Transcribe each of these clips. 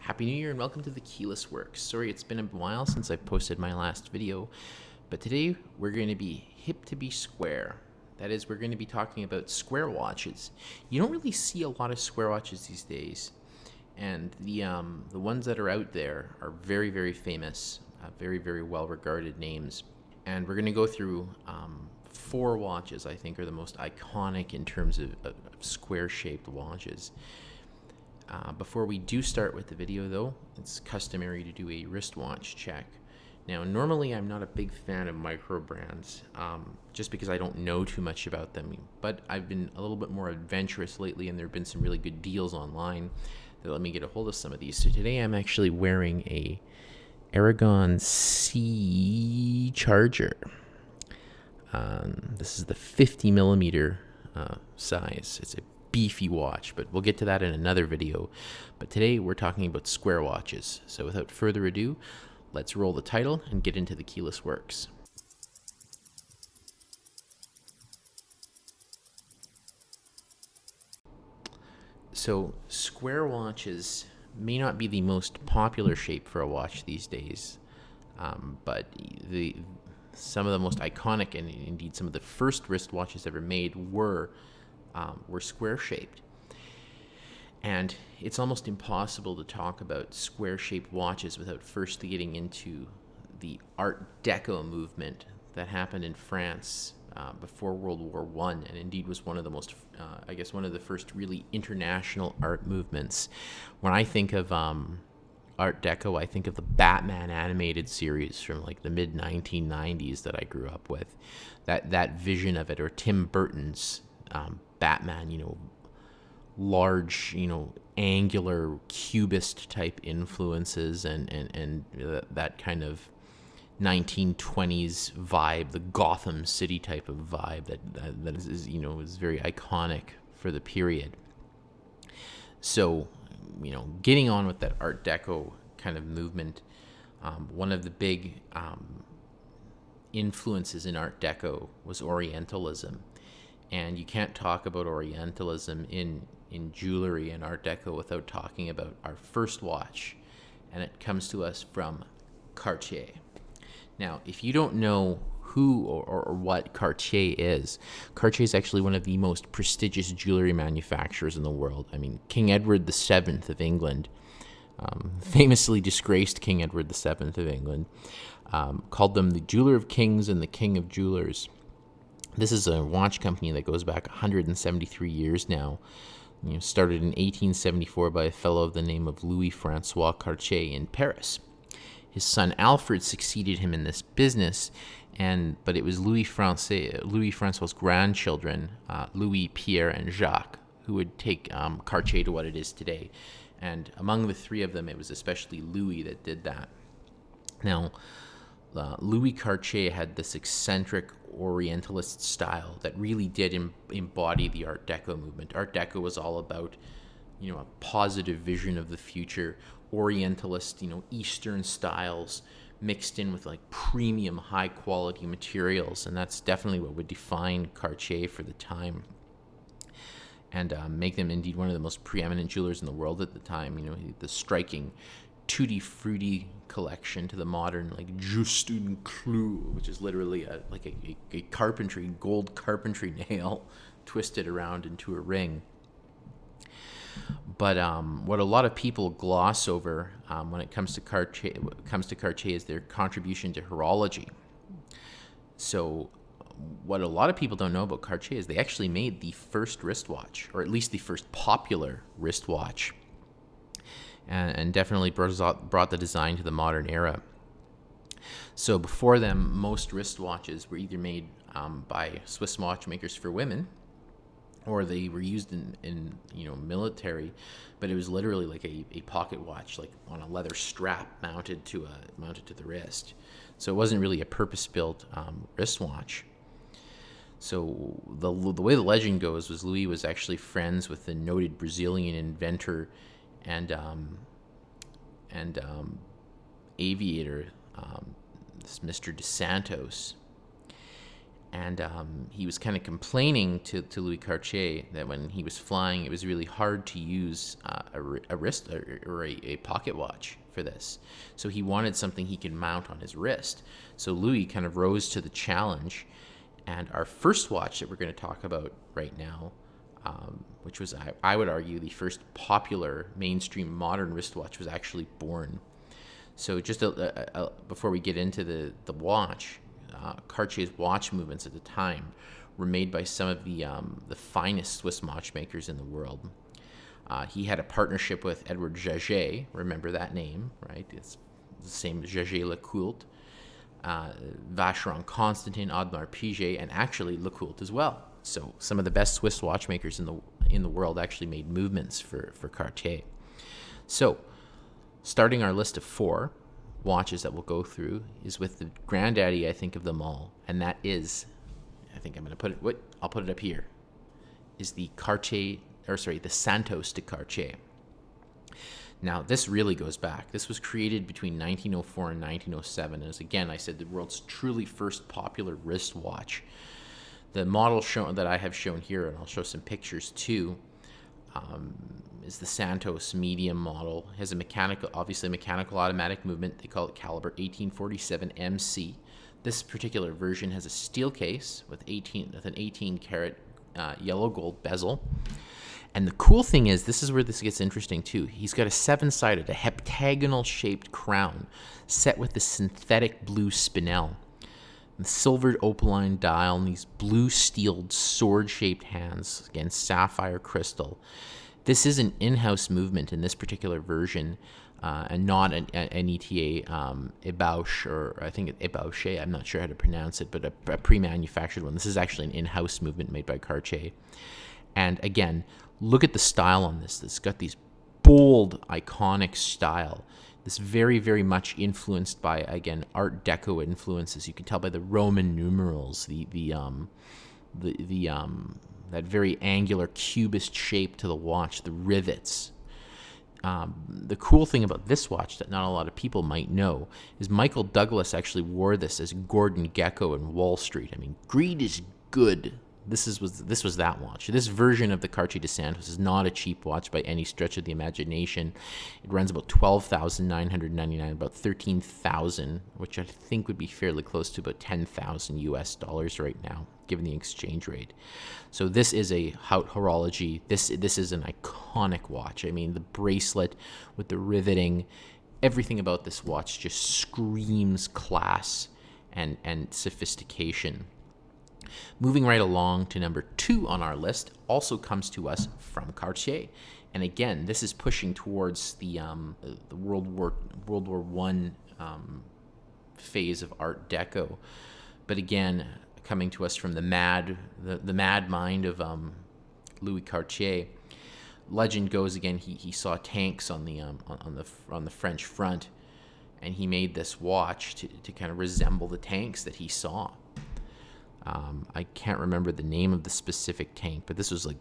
Happy New Year and welcome to the Keyless Works. Sorry, it's been a while since I posted my last video, but today we're going to be hip to be square. That is, we're going to be talking about square watches. You don't really see a lot of square watches these days, and the ones that are out there are very, very famous, very well-regarded names. And we're going to go through four watches I think are the most iconic in terms of square-shaped watches. Before we do start with the video, though, it's customary to do a wristwatch check. Now, normally I'm not a big fan of micro brands, just because I don't know too much about them, but I've been a little bit more adventurous lately, and there have been some really good deals online that let me get a hold of some of these. So today I'm actually wearing a Aragon C Charger. This is the 50 millimeter size. It's a beefy watch, but we'll get to that in another video. But today we're talking about square watches. So without further ado, let's roll the title and get into the Keyless Works. So square watches may not be the most popular shape for a watch these days, but some of the most iconic and indeed some of the first wristwatches ever made were square shaped. And it's almost impossible to talk about square shaped watches without first getting into the Art Deco movement that happened in France before World War I, and indeed was one of the most, one of the first really international art movements. When I think of Art Deco, I think of the Batman animated series from like the mid 1990s that I grew up with. That vision of it, or Tim Burton's Batman, large, angular cubist type influences and that kind of 1920s vibe, the Gotham City type of vibe that is very iconic for the period. So, getting on with that Art Deco kind of movement, one of the big influences in Art Deco was Orientalism. And you can't talk about Orientalism in jewelry and Art Deco without talking about our first watch. And it comes to us from Cartier. Now, if you don't know who or what Cartier is actually one of the most prestigious jewelry manufacturers in the world. I mean, King Edward VII of England, famously disgraced King Edward VII of England, called them the jeweler of kings and the king of jewelers. This is a watch company that goes back 173 years now. Started in 1874 by a fellow of the name of Louis-François Cartier in Paris. His son Alfred succeeded him in this business, but it was Louis-François' grandchildren, Louis, Pierre, and Jacques, who would take Cartier to what it is today. And among the three of them, it was especially Louis that did that. Now, Louis Cartier had this eccentric Orientalist style that really did embody the Art Deco movement. Art Deco was all about, a positive vision of the future, Orientalist, Eastern styles mixed in with like premium, high quality materials, and that's definitely what would define Cartier for the time, and make them indeed one of the most preeminent jewelers in the world at the time. The striking Tutti Frutti collection to the modern like Juste un clou, which is literally a gold carpentry nail twisted around into a ring. But what a lot of people gloss over when it comes to Cartier is their contribution to horology. So what a lot of people don't know about Cartier is they actually made the first wristwatch, or at least the first popular wristwatch, and definitely brought the design to the modern era. So before them, most wristwatches were either made by Swiss watchmakers for women, or they were used in military, but it was literally like a pocket watch, like on a leather strap mounted to the wrist. So it wasn't really a purpose-built wristwatch. So the way the legend goes was Louis was actually friends with the noted Brazilian inventor and aviator, this Mr. De Santos. And he was kind of complaining to Louis Cartier that when he was flying, it was really hard to use a wrist or a pocket watch for this. So he wanted something he could mount on his wrist. So Louis kind of rose to the challenge. And our first watch that we're going to talk about right now, which was, I would argue, the first popular mainstream modern wristwatch, was actually born. So just before we get into the watch, Cartier's watch movements at the time were made by some of the finest Swiss watchmakers in the world. He had a partnership with Edward Jaeger, remember that name, right? It's the same as Jaeger-LeCoultre, Vacheron Constantin, Audemars Piguet, and actually LeCoultre as well. So some of the best Swiss watchmakers in the world actually made movements for Cartier. So starting our list of 4 watches that we'll go through is with the granddaddy, I think, of them all, and that is, I think I'm going to put it, I'll put it up here, is the the Santos De Cartier. Now, this really goes back. This was created between 1904 and 1907, as again, I said, the world's truly first popular wristwatch. The model that I have shown here, and I'll show some pictures too, is the Santos medium model. It has obviously mechanical automatic movement. They call it caliber 1847 MC. This particular version has a steel case with an 18 karat yellow gold bezel. And the cool thing is, this is where this gets interesting too. He's got a 7-sided, a heptagonal shaped crown set with the synthetic blue spinel. The silvered opaline dial and these blue steeled sword-shaped hands, again, sapphire crystal. This is an in-house movement in this particular version, and not an ETA Ebauche, or I think Ebauche, I'm not sure how to pronounce it, but a pre-manufactured one. This is actually an in-house movement made by Cartier. And again, look at the style on this. It's got these bold, iconic style. This very, very much influenced by, again, Art Deco influences. You can tell by the Roman numerals, that very angular cubist shape to the watch, the rivets. The cool thing about this watch that not a lot of people might know is Michael Douglas actually wore this as Gordon Gekko in Wall Street. I mean, greed is good. This was that watch. This version of the Cartier Santos is not a cheap watch by any stretch of the imagination. It runs about $12,999, about $13,000, which I think would be fairly close to about $10,000 US right now, given the exchange rate. So this is a haute horology. This is an iconic watch. I mean, the bracelet with the riveting, everything about this watch just screams class and sophistication. Moving right along to number 2 on our list, also comes to us from Cartier, and again, this is pushing towards the World War I phase of Art Deco, but again, coming to us from the mad mind of Louis Cartier. Legend goes again, he saw tanks on the French front, and he made this watch to kind of resemble the tanks that he saw. I can't remember the name of the specific tank, but this was like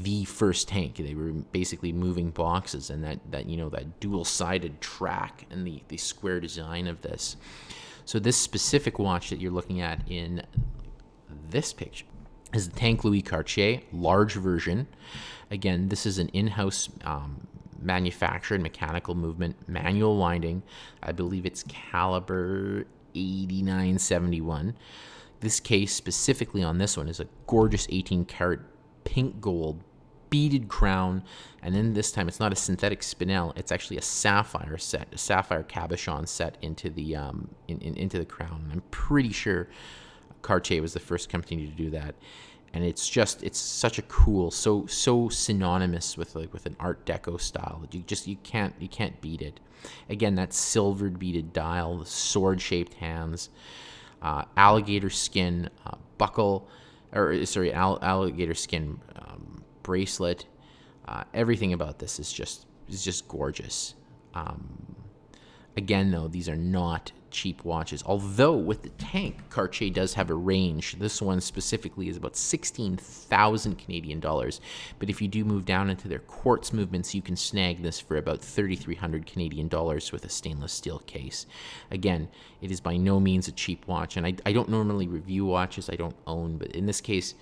the first tank. They were basically moving boxes, and that dual-sided track and the square design of this. So this specific watch that you're looking at in this picture is the Tank Louis Cartier, large version. Again, this is an in-house manufactured mechanical movement, manual winding. I believe it's caliber 8971. This case specifically on this one is a gorgeous 18 karat pink gold beaded crown, and then this time it's not a synthetic spinel, it's actually a sapphire cabochon set into the into the crown. And I'm pretty sure Cartier was the first company to do that, and it's such a cool, so synonymous with an Art Deco style that you can't beat it. Again, that silvered beaded dial, the sword shaped hands. Alligator skin alligator skin bracelet. Everything about this is just gorgeous. Again, though, these are not cheap watches. Although with the Tank, Cartier does have a range. This one specifically is about 16,000 Canadian dollars. But if you do move down into their quartz movements, you can snag this for about 3,300 Canadian dollars with a stainless steel case. Again, it is by no means a cheap watch. And I don't normally review watches I don't own, but in this case,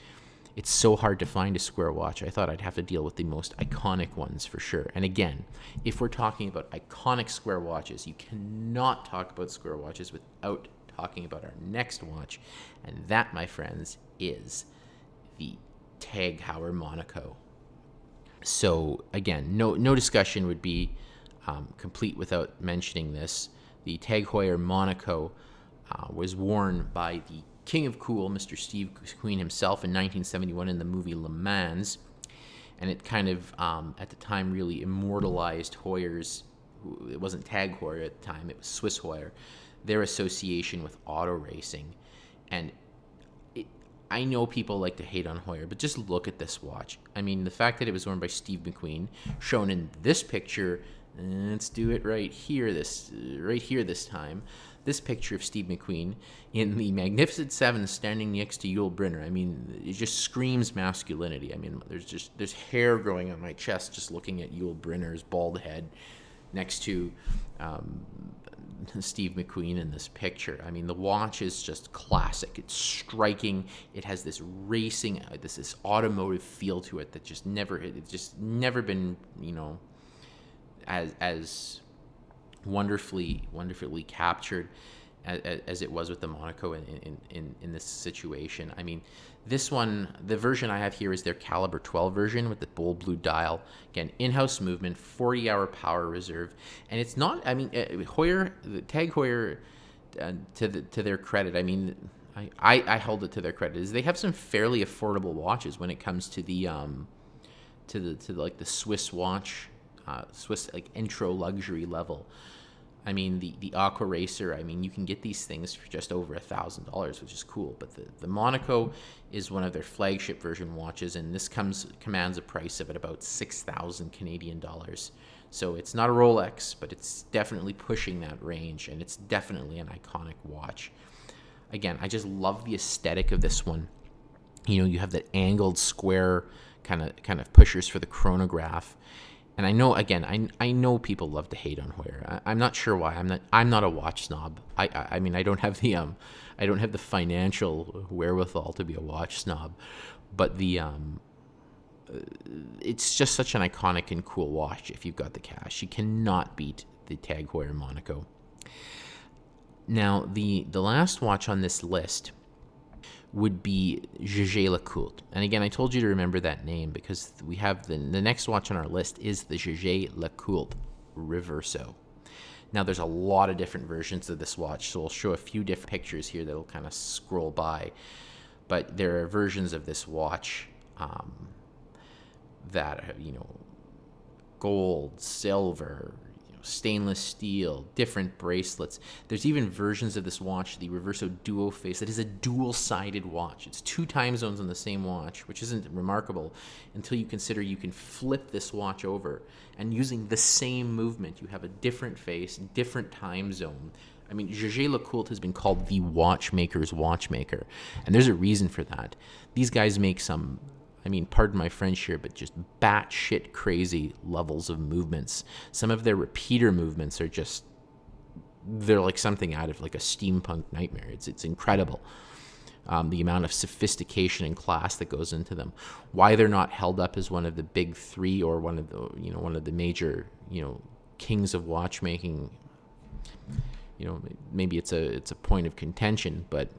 it's so hard to find a square watch. I thought I'd have to deal with the most iconic ones for sure. And again, if we're talking about iconic square watches, you cannot talk about square watches without talking about our next watch. And that, my friends, is the Tag Heuer Monaco. So again, no discussion would be complete without mentioning this. The Tag Heuer Monaco was worn by the King of Cool, Mr. Steve McQueen himself, in 1971 in the movie Le Mans, and it kind of, at the time, really immortalized Heuer's. It wasn't Tag Heuer at the time; it was Swiss Heuer, their association with auto racing. And I know people like to hate on Heuer, but just look at this watch. I mean, the fact that it was worn by Steve McQueen, shown in this picture. Let's do it right here this time. This picture of Steve McQueen in the Magnificent Seven standing next to Yul Brynner. I mean, it just screams masculinity. I mean, there's hair growing on my chest just looking at Yul Brynner's bald head next to Steve McQueen in this picture. I mean, the watch is just classic. It's striking. It has this racing, this automotive feel to it that it's just never been, as wonderfully captured as it was with the Monaco in this situation. I mean, this one, the version I have here is their caliber 12 version with the bold blue dial. Again, in-house movement, 40-hour power reserve, and it's not. I mean, Heuer, the Tag Heuer, to their credit. I mean, I hold it to their credit is they have some fairly affordable watches when it comes to the like the Swiss watch. Swiss like intro luxury level. I mean, the Aqua Racer, I mean, you can get these things for just over $1,000, which is cool. But the Monaco is one of their flagship version watches, and this commands a price of about 6,000 Canadian dollars. So it's not a Rolex, but it's definitely pushing that range, and it's definitely an iconic watch. Again, I just love the aesthetic of this one. You have that angled square kind of pushers for the chronograph. And I know, again, I know people love to hate on Heuer. I'm not sure why. I'm not a watch snob. I mean, I don't have the financial wherewithal to be a watch snob, but it's just such an iconic and cool watch. If you've got the cash, you cannot beat the Tag Heuer Monaco. Now, the last watch on this list would be Jaeger-LeCoultre. And again, I told you to remember that name because we have the next watch on our list is the Jaeger-LeCoultre Reverso. Now, there's a lot of different versions of this watch, so we'll show a few different pictures here that'll kind of scroll by. But there are versions of this watch that have, gold, silver, stainless steel, different bracelets. There's even versions of this watch, the Reverso Duo Face, that is a dual-sided watch. It's 2 time zones on the same watch, which isn't remarkable until you consider you can flip this watch over, and using the same movement, you have a different face, different time zone. I mean, Jaeger-LeCoultre has been called the watchmaker's watchmaker, and there's a reason for that. These guys make some, pardon my French here, but just batshit crazy levels of movements. Some of their repeater movements are they're like something out of like a steampunk nightmare. It's incredible, the amount of sophistication and class that goes into them. Why they're not held up as one of the big 3 or one of the major, kings of watchmaking. Maybe it's a point of contention, but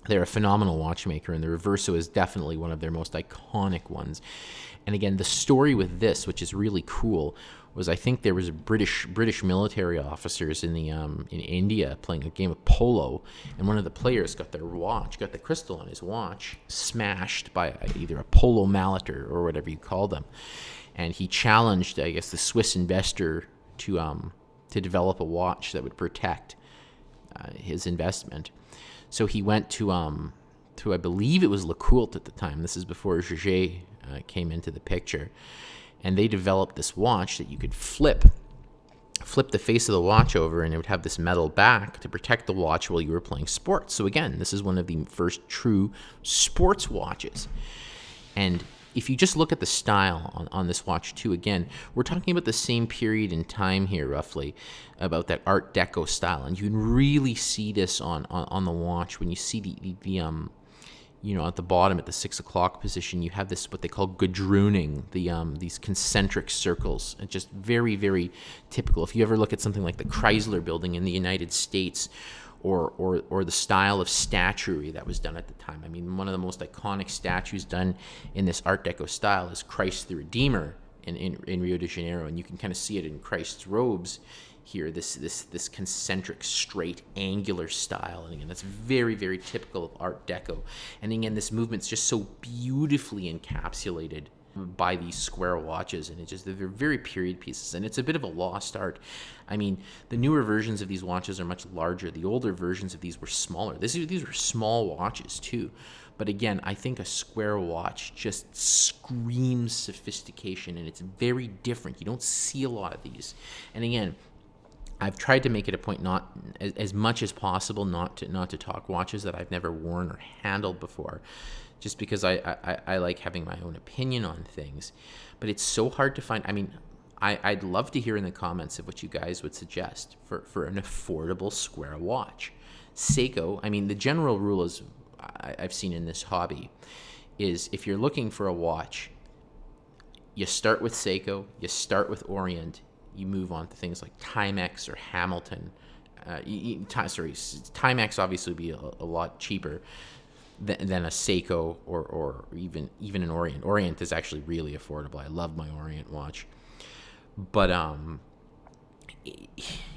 they're a phenomenal watchmaker, and the Reverso is definitely one of their most iconic ones. And again, the story with this, which is really cool, was I think there was British military officers in India playing a game of polo, and one of the players got the crystal on his watch smashed by either a polo mallet or whatever you call them, and he challenged, I guess, the Swiss investor to develop a watch that would protect his investment. So he went to I believe it was LeCoultre at the time. This is before Jaeger came into the picture. And they developed this watch that you could flip flip the face of the watch over, and it would have this metal back to protect the watch while you were playing sports. So again, this is one of the first true sports watches. And if you just look at the style on this watch too, again, we're talking about the same period in time here, roughly, about that Art Deco style. And you can really see this on the watch when you see the at the bottom at the 6 o'clock position, you have this, what they call gadrooning, these concentric circles. And just very, very typical. If you ever look at something like the Chrysler Building in the United States, or the style of statuary that was done at the time. I mean, one of the most iconic statues done in this Art Deco style is Christ the Redeemer in Rio de Janeiro, and you can kind of see it in Christ's robes here, this concentric, straight, angular style. And again, that's very, very typical of Art Deco. And again, this movement's just so beautifully encapsulated by these square watches, and they're very period pieces, and it's a bit of a lost art. I mean, the newer versions of these watches are much larger. The older versions of these were smaller. These were small watches too, but again, I think a square watch just screams sophistication, and it's very different. You don't see a lot of these. And again, I've tried to make it a point, not as much as possible, not to talk watches that I've never worn or handled before, just because I like having my own opinion on things. But it's so hard to find. I mean, I'd love to hear in the comments of what you guys would suggest for an affordable square watch. Seiko, I mean, the general rule is, I've seen in this hobby, is if you're looking for a watch, you start with Seiko, you start with Orient, you move on to things like Timex or Hamilton. Timex obviously would be a lot cheaper than a Seiko or even an Orient. Orient is actually really affordable. I love my Orient watch. But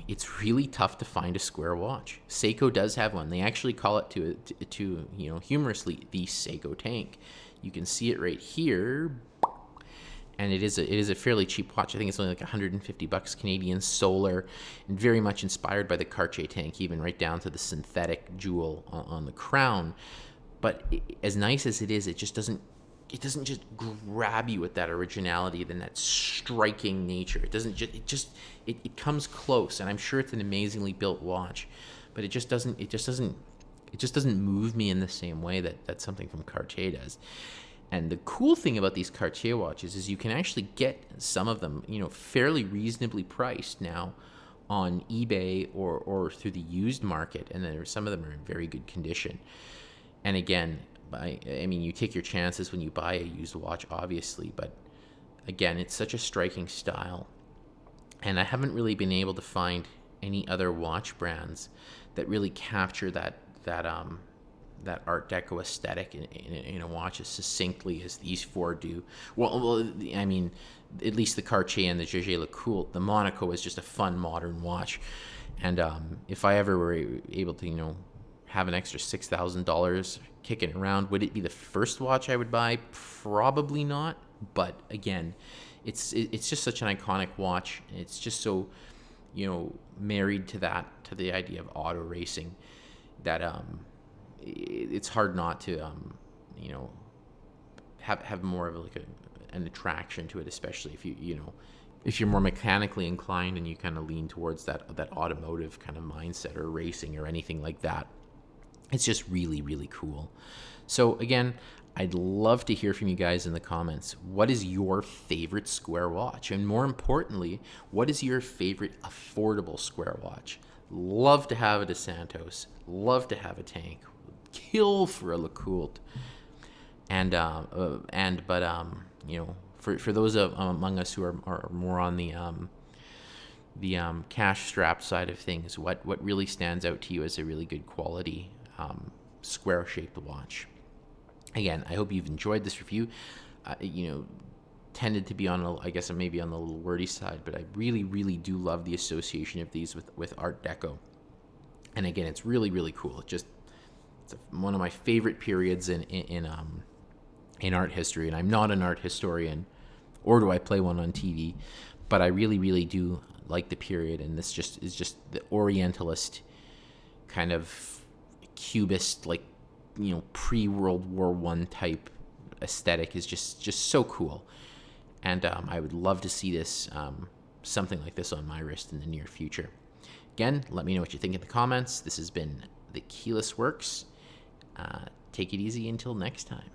it's really tough to find a square watch. Seiko does have one. They actually call it to humorously, the Seiko Tank. You can see it right here. And it is a fairly cheap watch. I think it's only like $150 Canadian, solar, and very much inspired by the Cartier Tank, even right down to the synthetic jewel on the crown. But as nice as it is, it doesn't just grab you with that originality and that striking nature. It comes close, and I'm sure it's an amazingly built watch, but it just doesn't move me in the same way that something from Cartier does. And the cool thing about these Cartier watches is you can actually get some of them, fairly reasonably priced now on eBay or through the used market, and some of them are in very good condition. And again, I mean, you take your chances when you buy a used watch, obviously, but again, it's such a striking style, and I haven't really been able to find any other watch brands that really capture that Art Deco aesthetic in a watch as succinctly as these four do. Well, I mean, at least the Cartier and the Jaeger-LeCoultre, the Monaco is just a fun modern watch. And if I ever were able to, have an extra $6,000 kicking around, would it be the first watch I would buy? Probably not. But again, it's just such an iconic watch. It's just so, married to the idea of auto racing that it's hard not to have more of an attraction to it, especially if you're more mechanically inclined and you kind of lean towards that automotive kind of mindset or racing or anything like that. It's just really, really cool. So again, I'd love to hear from you guys in the comments. What is your favorite square watch? And more importantly, what is your favorite affordable square watch? Love to have a Santos. Love to have a Tank. Kill for a LeCoultre. For those among us who are more on the cash strapped side of things, what really stands out to you as a really good quality square shaped watch? Again, I hope you've enjoyed this review. Tended to be maybe on the little wordy side, but I really, really do love the association of these with Art Deco. And again, it's really, really cool. It's one of my favorite periods in art history, and I'm not an art historian, or do I play one on TV, but I really, really do like the period, and this is just the Orientalist kind of Cubist, pre-World War I type aesthetic is just so cool. And I would love to see this something like this on my wrist in the near future. Again, let me know what you think in the comments. This has been the Keyless Works. Take it easy until next time.